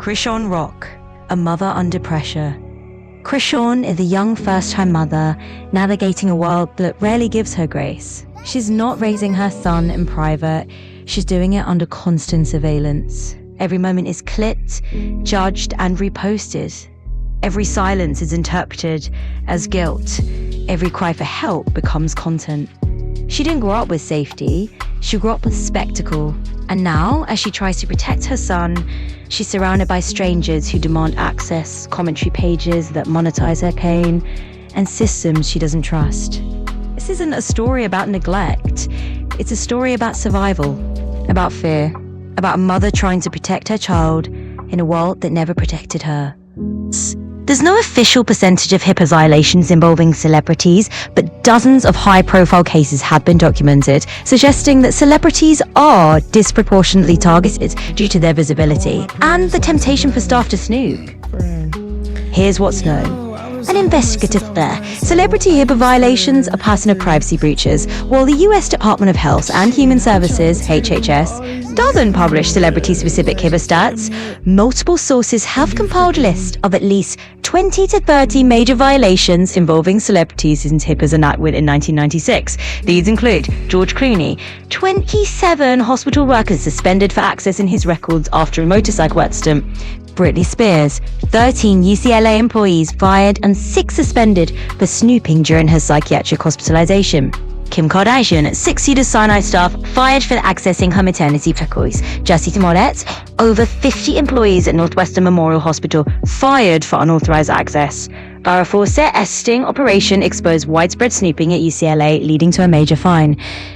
Krishon Rock, a mother under pressure. Krishon is a young first-time mother navigating a world that rarely gives her grace. She's not raising her son in private, she's doing it under constant surveillance. Every moment is clipped, judged, and reposted. Every silence is interpreted as guilt. Every cry for help becomes content. She didn't grow up with safety, she grew up with spectacle. And now, as she tries to protect her son, she's surrounded by strangers who demand access, commentary pages that monetize her pain, and systems she doesn't trust. This isn't a story about neglect. It's a story about survival, about fear, about a mother trying to protect her child in a world that never protected her. There's no official percentage of HIPAA violations involving celebrities, but dozens of high-profile cases have been documented, suggesting that celebrities are disproportionately targeted due to their visibility and the temptation for staff to snoop. Here's what's known. An investigative there. Celebrity HIPAA violations are personal privacy breaches, while the US Department of Health and Human Services, HHS, doesn't publish celebrity-specific HIPAA stats. Multiple sources have compiled a list of at least 20 to 30 major violations involving celebrities since HIPAA's enactment in 1996. These include George Clooney, 27 hospital workers suspended for accessing his records after a motorcycle accident. Britney Spears, 13 UCLA employees fired and 6 suspended for snooping during her psychiatric hospitalization. Kim Kardashian, 6 Cedars-Sinai staff fired for accessing her maternity records. Jussie Smollett, over 50 employees at Northwestern Memorial Hospital fired for unauthorized access. Farrah Fawcett's sting operation exposed widespread snooping at UCLA, leading to a major fine.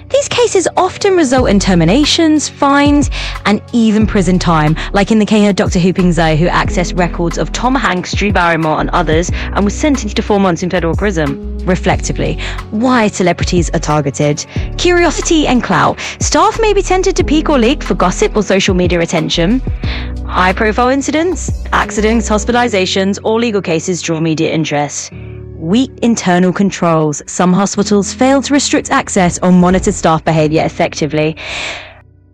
These cases often result in terminations, fines, and even prison time, like in the case of Dr. Hooping Zoe, who accessed records of Tom Hanks, Drew Barrymore, and others, and was sentenced to 4 months in federal prison. Reflectively, why celebrities are targeted. Curiosity and clout. Staff may be tempted to peek or leak for gossip or social media attention. High-profile incidents, accidents, hospitalizations, or legal cases draw media interest. Weak internal controls. Some hospitals fail to restrict access or monitor staff behavior effectively.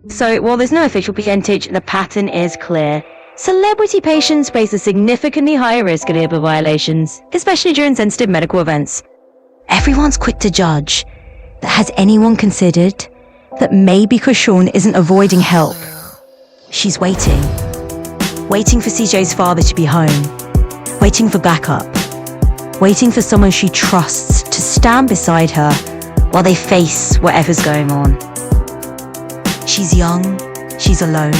So, while there's no official percentage, the pattern is clear. Celebrity patients face a significantly higher risk of HIPAA violations, especially during sensitive medical events. Everyone's quick to judge, but has anyone considered that maybe Krishon isn't avoiding help? She's waiting. Waiting for CJ's father to be home. Waiting for backup. Waiting for someone she trusts to stand beside her while they face whatever's going on. She's young. She's alone.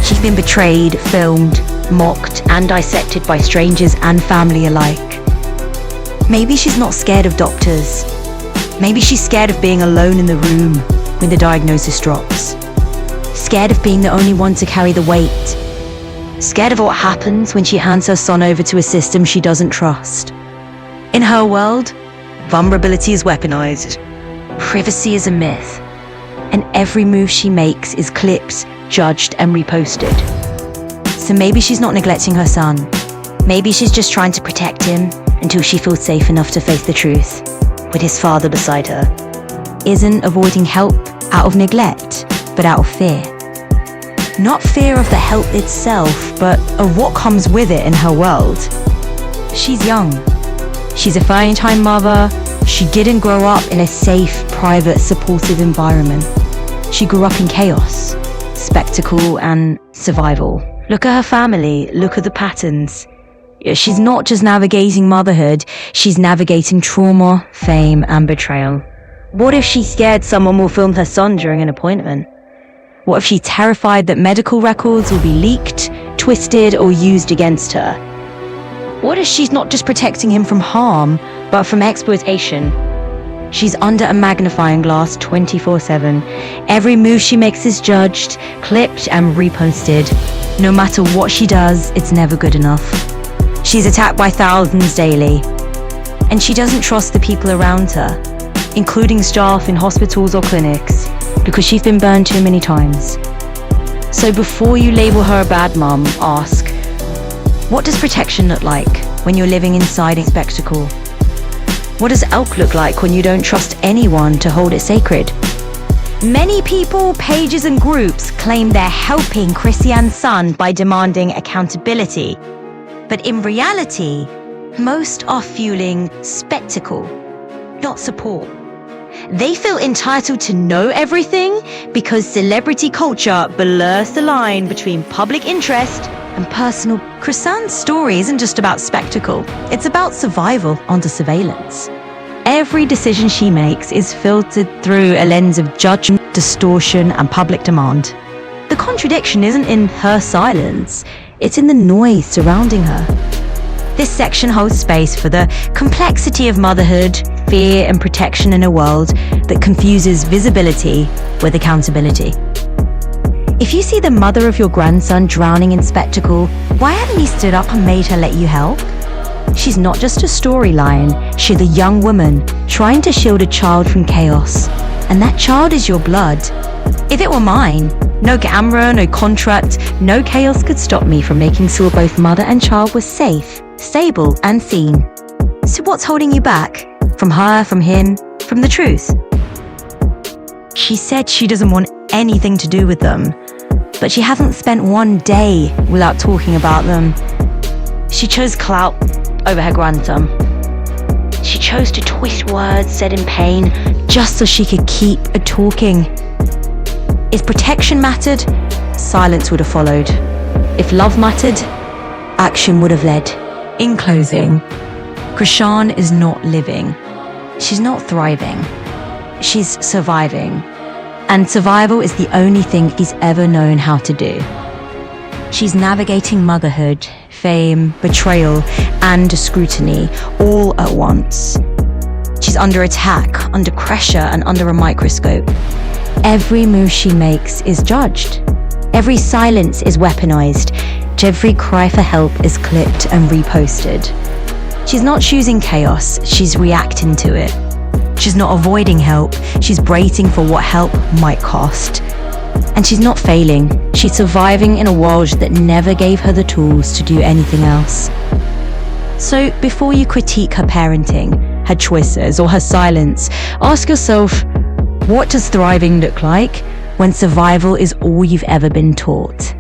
She's been betrayed, filmed, mocked, and dissected by strangers and family alike. Maybe she's not scared of doctors. Maybe she's scared of being alone in the room when the diagnosis drops. Scared of being the only one to carry the weight. Scared of what happens when she hands her son over to a system she doesn't trust. In her world, vulnerability is weaponized. Privacy is a myth. And every move she makes is clipped, judged, and reposted. So maybe she's not neglecting her son. Maybe she's just trying to protect him until she feels safe enough to face the truth, with his father beside her. Isn't avoiding help out of neglect, but out of fear. Not fear of the help itself, but of what comes with it in her world. She's young. She's a first-time mother. She didn't grow up in a safe, private, supportive environment. She grew up in chaos, spectacle, and survival. Look at her family, look at the patterns. She's not just navigating motherhood, she's navigating trauma, fame, and betrayal. What if she's scared someone will film her son during an appointment? What if she's terrified that medical records will be leaked, twisted, or used against her? What if she's not just protecting him from harm, but from exploitation? She's under a magnifying glass 24/7. Every move she makes is judged, clipped, and reposted. No matter what she does, it's never good enough. She's attacked by thousands daily. And she doesn't trust the people around her, including staff in hospitals or clinics, because she's been burned too many times. So before you label her a bad mom, ask, what does protection look like when you're living inside a spectacle? What does elk look like when you don't trust anyone to hold it sacred? Many people, pages and groups claim they're helping Christiane's son by demanding accountability. But in reality, most are fueling spectacle, not support. They feel entitled to know everything because celebrity culture blurs the line between public interest and personal. Christiane's story isn't just about spectacle, it's about survival under surveillance. Every decision she makes is filtered through a lens of judgment, distortion, and public demand. The contradiction isn't in her silence, it's in the noise surrounding her. This section holds space for the complexity of motherhood, fear, and protection in a world that confuses visibility with accountability. If you see the mother of your grandson drowning in spectacle, why haven't you stood up and made her let you help? She's not just a storyline, she's a young woman trying to shield a child from chaos. And that child is your blood. If it were mine, no camera, no contract, no chaos could stop me from making sure both mother and child were safe, stable, and seen. So what's holding you back? From her, from him, from the truth? She said she doesn't want anything to do with them, but she hasn't spent one day without talking about them. She chose clout over her grandson. She chose to twist words said in pain just so she could keep talking. If protection mattered, silence would have followed. If love mattered, action would have led. In closing, Christiane is not living. She's not thriving. She's surviving. And survival is the only thing she's ever known how to do. She's navigating motherhood, fame, betrayal, and scrutiny all at once. She's under attack, under pressure, and under a microscope. Every move she makes is judged. Every silence is weaponized. Every cry for help is clipped and reposted. She's not choosing chaos, she's reacting to it. She's not avoiding help, she's bracing for what help might cost. And she's not failing, she's surviving in a world that never gave her the tools to do anything else. So before you critique her parenting, her choices, or her silence, ask yourself, what does thriving look like when survival is all you've ever been taught?